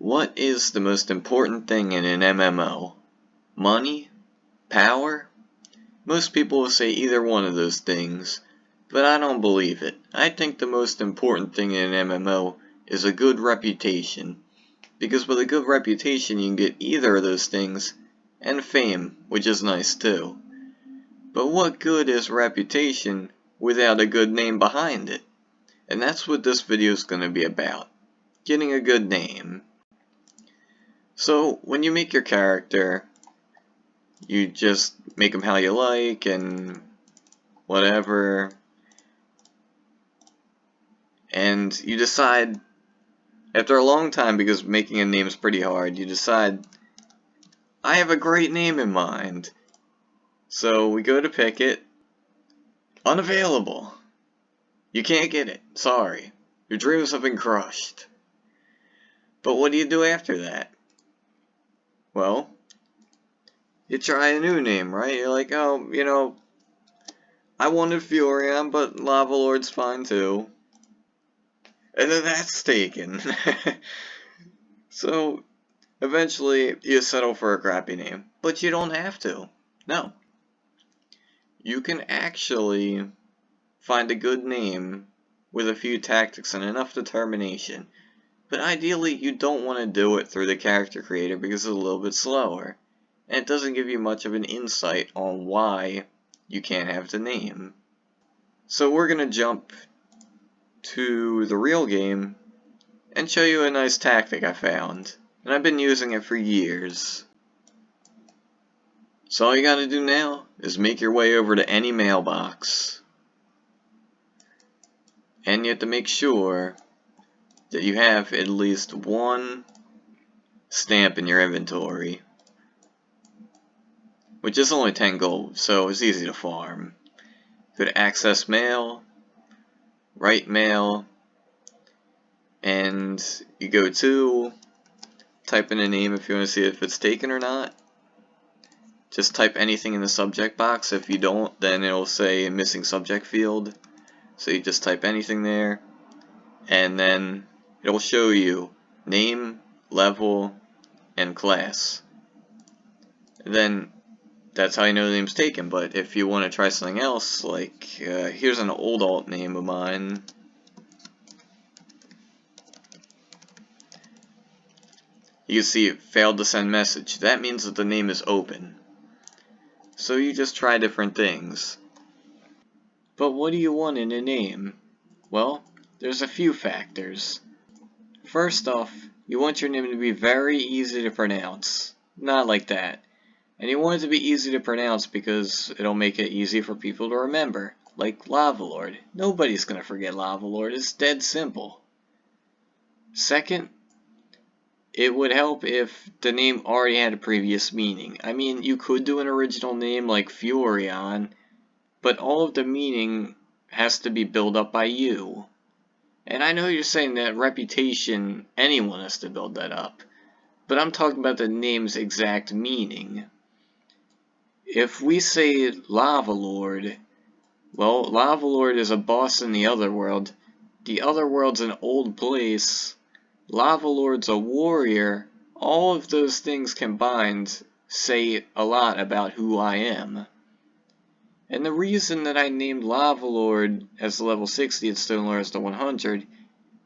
What is the most important thing in an MMO? Money? Power? Most people will say either one of those things, but I don't believe it. I think the most important thing in an MMO is a good reputation, because with a good reputation you can get either of those things, and fame, which is nice too. But what good is reputation without a good name behind it? And that's what this video is going to be about. Getting a good name. So, when you make your character, you just make them how you like and whatever. And you decide, after a long time, because making a name is pretty hard, you decide, I have a great name in mind. So we go to pick it. Unavailable. You can't get it. Sorry. Your dreams have been crushed. But what do you do after that? Well, you try a new name, right? You're like, oh, I wanted Furion, but Lava Lord's fine too. And then that's taken. So, eventually, you settle for a crappy name. But you don't have to. No. You can actually find a good name with a few tactics and enough determination. But ideally, you don't want to do it through the character creator because it's a little bit slower. And it doesn't give you much of an insight on why you can't have the name. So we're going to jump to the real game and show you a nice tactic I found. And I've been using it for years. So all you gotta do now is make your way over to any mailbox. And you have to make sure that you have at least one stamp in your inventory. Which is only 10 gold, so it's easy to farm. Go to access mail, write mail, and you go to type in a name if you want to see if it's taken or not. Just type anything in the subject box. If you don't, then it'll say missing subject field. So you just type anything there, and then it'll show you name, level, and class. And then that's how you know the name's taken. But if you want to try something else, like here's an old alt name of mine. You can see it failed to send message. That means that the name is open. So you just try different things. But what do you want in a name? Well, there's a few factors. First off, you want your name to be very easy to pronounce. Not like that. And you want it to be easy to pronounce because it'll make it easy for people to remember. Like Lava Lord. Nobody's gonna forget Lava Lord. It's dead simple. Second, it would help if the name already had a previous meaning. I mean, you could do an original name like Furion, but all of the meaning has to be built up by you. And I know you're saying that reputation, anyone has to build that up. But I'm talking about the name's exact meaning. If we say Lava Lord, well, Lava Lord is a boss in the Otherworld. The Otherworld's an old place. Lava Lord's a warrior. All of those things combined say a lot about who I am. And the reason that I named Lava Lord as level 60 and Stone Lord as the 100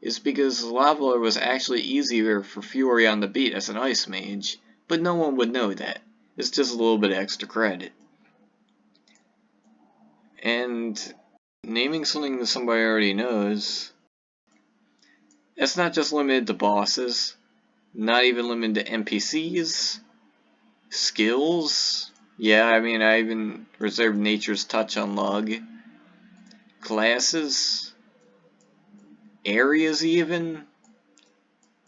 is because Lava Lord was actually easier for Furion to beat as an Ice Mage, but no one would know that. It's just a little bit of extra credit. And naming something that somebody already knows, it's not just limited to bosses, not even limited to NPCs, skills. Yeah, I mean, I even reserved Nature's Touch on Lug. Classes. Areas even.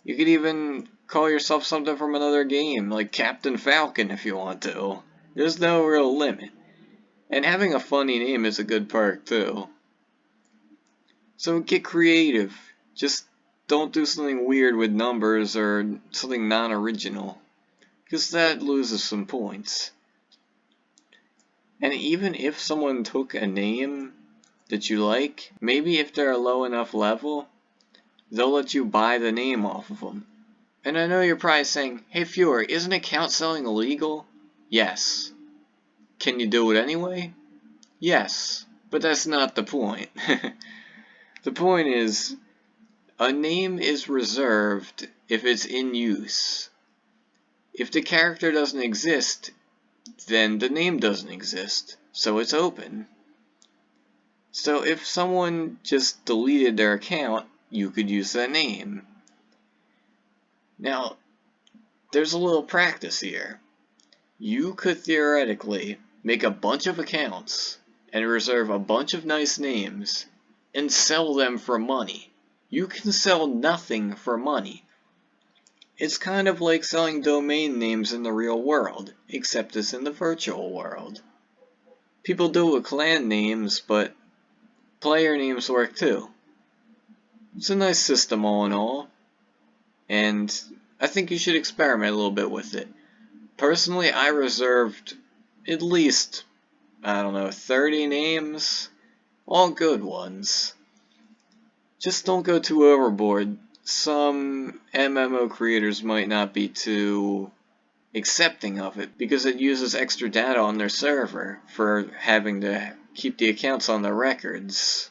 You could even call yourself something from another game, like Captain Falcon if you want to. There's no real limit. And having a funny name is a good perk too. So get creative. Just don't do something weird with numbers or something non-original, because that loses some points. And even if someone took a name that you like, maybe if they're a low enough level, they'll let you buy the name off of them. And I know you're probably saying, hey Fury, isn't account selling illegal? Yes. Can you do it anyway? Yes. But that's not the point. The point is, a name is reserved if it's in use. If the character doesn't exist, then the name doesn't exist, so it's open. So if someone just deleted their account, you could use that name. Now, there's a little practice here. You could theoretically make a bunch of accounts and reserve a bunch of nice names and sell them for money. You can sell nothing for money. It's kind of like selling domain names in the real world, except it's in the virtual world. People do it with clan names, but player names work too. It's a nice system all in all, and I think you should experiment a little bit with it. Personally, I reserved at least, 30 names, all good ones. Just don't go too overboard. Some MMO creators might not be too accepting of it because it uses extra data on their server for having to keep the accounts on their records.